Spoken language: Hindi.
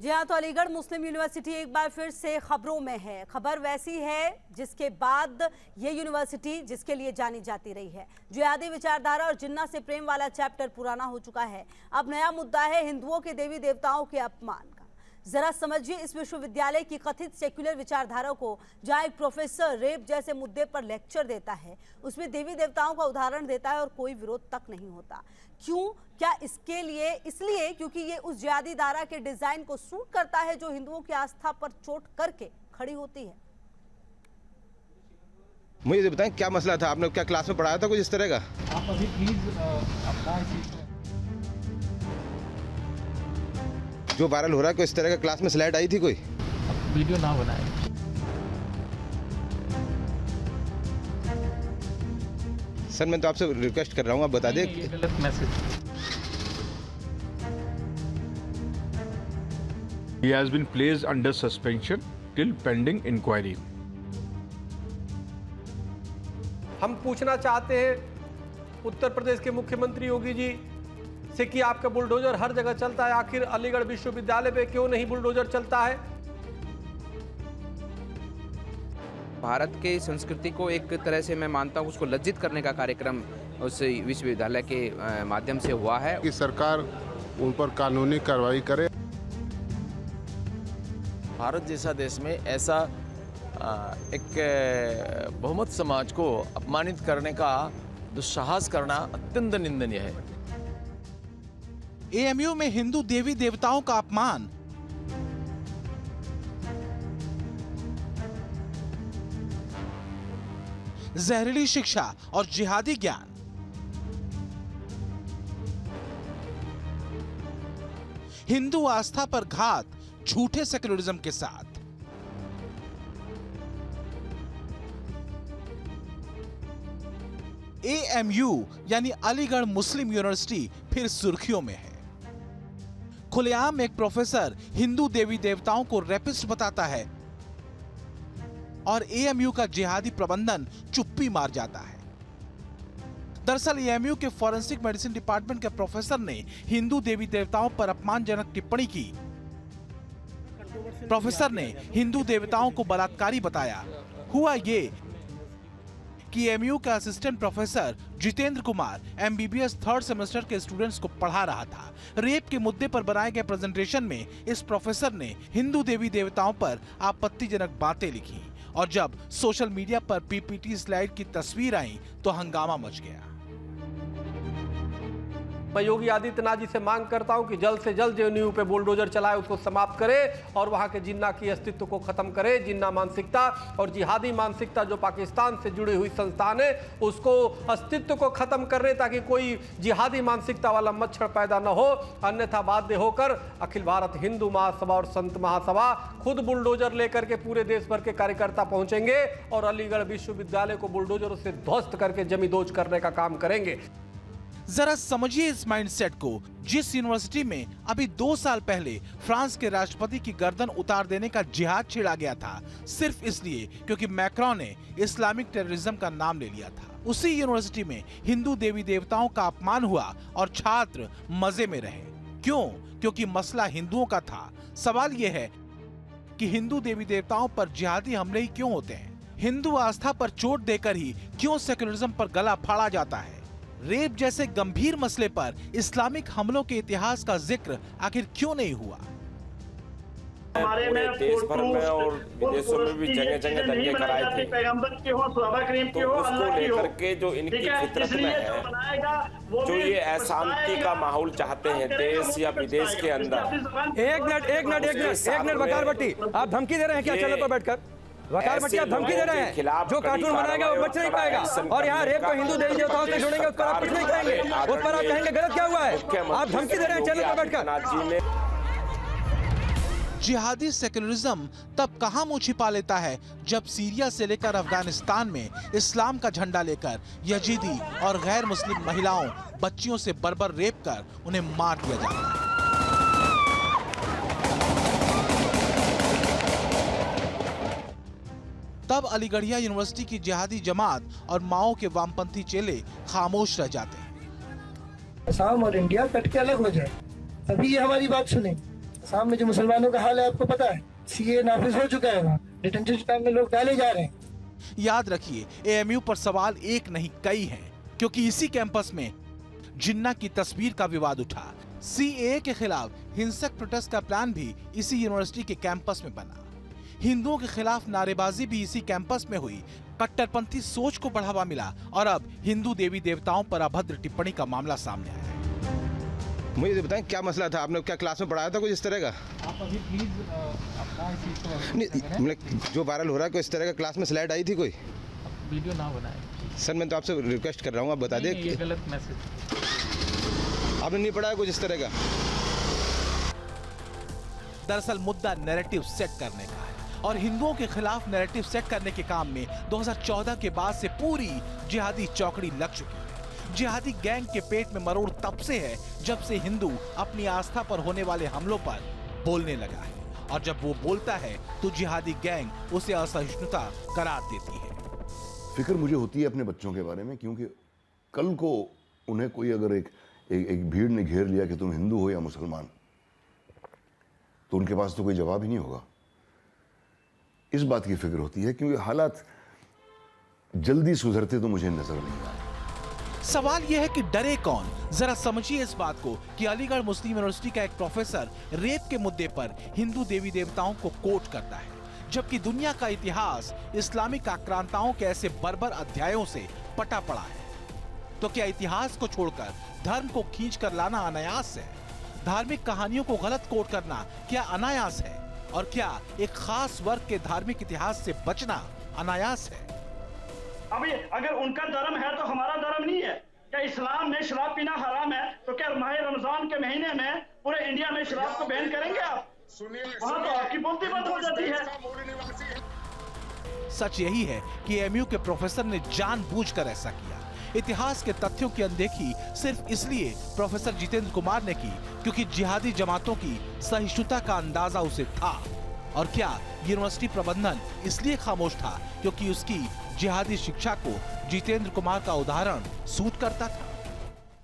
जी हाँ, तो अलीगढ़ मुस्लिम यूनिवर्सिटी एक बार फिर से खबरों में है। खबर वैसी है जिसके बाद ये यूनिवर्सिटी जिसके लिए जानी जाती रही है। जिहादी विचारधारा और जिन्ना से प्रेम वाला चैप्टर पुराना हो चुका है। अब नया मुद्दा है हिंदुओं के देवी देवताओं के अपमान का। जरा समझिए इस विश्वविद्यालय की कथित सेक्युलर विचारधारा को, जहाँ एक प्रोफेसर रेप जैसे मुद्दे पर लेक्चर देता है, उसमें देवी देवताओं का उदाहरण देता है और कोई विरोध तक नहीं होता। क्यों? क्या इसके लिए? इसलिए क्योंकि ये उस जिहादी धारा के डिजाइन को सूट करता है जो हिंदुओं की आस्था पर चोट करके खड़ी होती है। मुझे ये बताएं क्या मसला था, आपने क्या क्लास में पढ़ाया था कुछ इस तरह का? आप अभी प्लीज अपना जो वायरल हो रहा है कोई इस तरह का क्लास में स्लाइड आई थी कोई? वीडियो ना बनाए। सर मैं तो आपसे रिक्वेस्ट कर रहा हूँ, आप बता दें। ये गलत message. He has been placed under suspension till pending inquiry. हम पूछना चाहते हैं उत्तर प्रदेश के मुख्यमंत्री योगी जी से कि आपका बुलडोजर हर जगह चलता है, आखिर अलीगढ़ विश्वविद्यालय पे क्यों नहीं बुलडोजर चलता है? भारत की संस्कृति को एक तरह से मैं मानता हूँ उसको लज्जित करने का कार्यक्रम उस विश्वविद्यालय के माध्यम से हुआ है कि सरकार उन पर कानूनी कार्रवाई करे। भारत जैसा देश में ऐसा एक बहुमत समाज को अपमानित करने का दुस्साहस करना अत्यंत निंदनीय है। एएमयू में हिंदू देवी देवताओं का अपमान, जहरीली शिक्षा और जिहादी ज्ञान, हिंदू आस्था पर घात झूठे सेक्युलरिज्म के साथ। एएमयू यानी अलीगढ़ मुस्लिम यूनिवर्सिटी फिर सुर्खियों में है। खुलेआम एक प्रोफेसर हिंदू देवी देवताओं को रेपिस्ट बताता है और एएमयू का जिहादी प्रबंधन चुप्पी मार जाता है। दरअसल एएमयू के फॉरेंसिक मेडिसिन डिपार्टमेंट के प्रोफेसर ने हिंदू देवी देवताओं पर अपमानजनक टिप्पणी की। प्रोफेसर ने हिंदू देवताओं को बलात्कारी बताया। हुआ ये कि एएमयू का assistant professor Jitendra Kumar MBBS third semester के स्टूडेंट्स को पढ़ा रहा था। रेप के मुद्दे पर बनाए गए प्रेजेंटेशन में इस प्रोफेसर ने हिंदू देवी देवताओं पर आपत्तिजनक बातें लिखी और जब सोशल मीडिया पर पीपीटी स्लाइड की तस्वीर आई तो हंगामा मच गया। मैं योगी आदित्यनाथ जी से मांग करता हूं कि जल्द से जल्द जेएनयू पे बुलडोजर चलाए, उसको समाप्त करे और वहां के जिन्ना की अस्तित्व को खत्म करे। जिन्ना मानसिकता और जिहादी मानसिकता जो पाकिस्तान से जुड़ी हुई संस्थान है उसको अस्तित्व को खत्म करने, ताकि कोई जिहादी मानसिकता वाला मच्छर पैदा न हो। अन्यथा बाध्य होकर अखिल भारत हिंदू महासभा और संत महासभा खुद बुलडोजर लेकर के पूरे देश भर के कार्यकर्ता पहुंचेंगे और अलीगढ़ विश्वविद्यालय को बुलडोजरों से ध्वस्त करके जमींदोज करने का काम करेंगे। जरा समझिए इस माइंडसेट को, जिस यूनिवर्सिटी में अभी 2 साल पहले फ्रांस के राष्ट्रपति की गर्दन उतार देने का जिहाद छेड़ा गया था, सिर्फ इसलिए क्योंकि मैक्रोन ने इस्लामिक टेररिज्म का नाम ले लिया था। उसी यूनिवर्सिटी में हिंदू देवी देवताओं का अपमान हुआ और छात्र मजे में रहे। क्यों? क्योंकि मसला हिंदुओं का था। सवाल यह है कि हिंदू देवी देवताओं पर जिहादी हमले ही क्यों होते हैं? हिंदू आस्था पर चोट देकर ही क्यों सेक्युलरिज्म पर गला फाड़ा जाता है? रेप जैसे गंभीर मसले पर इस्लामिक हमलों के इतिहास का जिक्र आखिर क्यों नहीं हुआ? पूरे देश भर में और विदेशों में भी जगह जगह दंगे कराए थे, तो उसको लेकर के जो इनकी फितरत में है, जो ये अशांति का माहौल चाहते हैं देश या विदेश के अंदर। एक मिनट वकार भट्टी, आप धमकी दे रहे हैं क्या चैनल पर बैठकर? वकार भट्टी आप धमकी दे रहे हैं, जो कार्टून बनाएगा वो बच नहीं पाएगा। और यहाँ रेप को हिंदू देवी देवताओं से जोड़ेंगे, उस पर आप कुछ नहीं कहेंगे, उस पर आप कहेंगे गलत क्या हुआ है। आप धमकी दे रहे हैं चैनल पर बैठकर। जिहादी सेक्युलरिज्म तब कहां मुंह छिपा लेता है जब सीरिया से लेकर अफगानिस्तान में इस्लाम का झंडा लेकर यजीदी और गैर मुस्लिम महिलाओं, बच्चियों से बर्बर रेप कर उन्हें मार दिया जाता है। तब अलीगढ़िया यूनिवर्सिटी की जिहादी जमात और माओ के वामपंथी चेले खामोश रह जाते हैं। असम और इंडिया कट के अलग हो जाए, अभी ये हमारी बात सुने। सामने जो मुसलमानों का हाल है आपको पता है, सीए नाफिज हो चुका है, वहाँ डिटेंशन कैंप में लोग डाले जा रहे हैं। याद रखिए, एएमयू पर सवाल एक नहीं कई हैं, क्योंकि इसी कैंपस में जिन्ना की तस्वीर का विवाद उठा। सीएए के खिलाफ हिंसक प्रोटेस्ट का प्लान भी इसी यूनिवर्सिटी के कैंपस में बना। हिंदुओं के खिलाफ नारेबाजी भी इसी कैंपस में हुई। कट्टरपंथी सोच को बढ़ावा मिला और अब हिंदू देवी देवताओं पर अभद्र टिप्पणी का मामला सामने आया। मुझे ये बताएं क्या मसला था, आपने क्या क्लास में पढ़ाया था कुछ इस तरह का? आप अभी प्लीज अपना इस चीज को नहीं, मतलब जो वायरल हो रहा है कोई इस तरह का क्लास में स्लाइड आई थी कोई? वीडियो ना बनाए सर मैं तो आपसे रिक्वेस्ट कर रहा हूँ, आप बता दें। ये गलत मैसेज आपने नहीं पढ़ाया कुछ इस तरह का? दरअसल मुद्दा नैरेटिव सेट करने का है और हिंदुओं के खिलाफ नैरेटिव सेट करने के काम में 2014 के बाद से पूरी जिहादी चौकड़ी लग चुकी है। जिहादी गैंग के पेट में मरोड़ तब से है जब से हिंदू अपनी आस्था पर होने वाले हमलों पर बोलने लगा है, और जब वो बोलता है तो जिहादी गैंग उसे असहिष्णुता करार देती है। फिक्र मुझे होती है अपने बच्चों के बारे में, क्योंकि कल को उन्हें कोई अगर एक भीड़ ने घेर लिया कि तुम हिंदू हो या मुसलमान, तो उनके पास तो कोई जवाब ही नहीं होगा। इस बात की फिक्र होती है, क्योंकि हालात जल्दी सुधरते तो मुझे नजर नहीं आए। सवाल यह है कि डरे कौन? जरा समझिए इस बात को कि अलीगढ़ मुस्लिम यूनिवर्सिटी का एक प्रोफेसर रेप के मुद्दे पर हिंदू देवी देवताओं को कोट करता है, जबकि दुनिया का इतिहास इस्लामिक आक्रांताओं के ऐसे बर्बर अध्यायों से पटा पड़ा है। तो क्या इतिहास को छोड़कर धर्म को खींच कर लाना अनायास है? धार्मिक कहानियों को गलत कोट करना क्या अनायास है? और क्या एक खास वर्ग के धार्मिक इतिहास से बचना अनायास है? अभी अगर उनका धर्म है तो हमारा धर्म नहीं है क्या? इस्लाम में शराब पीना हराम है, तो क्या माह रमजान के महीने में पूरे इंडिया में शराब को बैन करेंगे आप? वहाँ तो आपकी बोलती बंद हो जाती है। सच यही है कि एएमयू के प्रोफेसर ने जानबूझकर ऐसा किया। इतिहास के तथ्यों की अनदेखी सिर्फ इसलिए प्रोफेसर जितेंद्र कुमार ने की क्योंकि जिहादी जमातों की सहिष्णुता का अंदाजा उसे था। और क्या यूनिवर्सिटी प्रबंधन इसलिए खामोश था क्योंकि उसकी जिहादी शिक्षा को जितेंद्र कुमार का उदाहरण सूट करता था?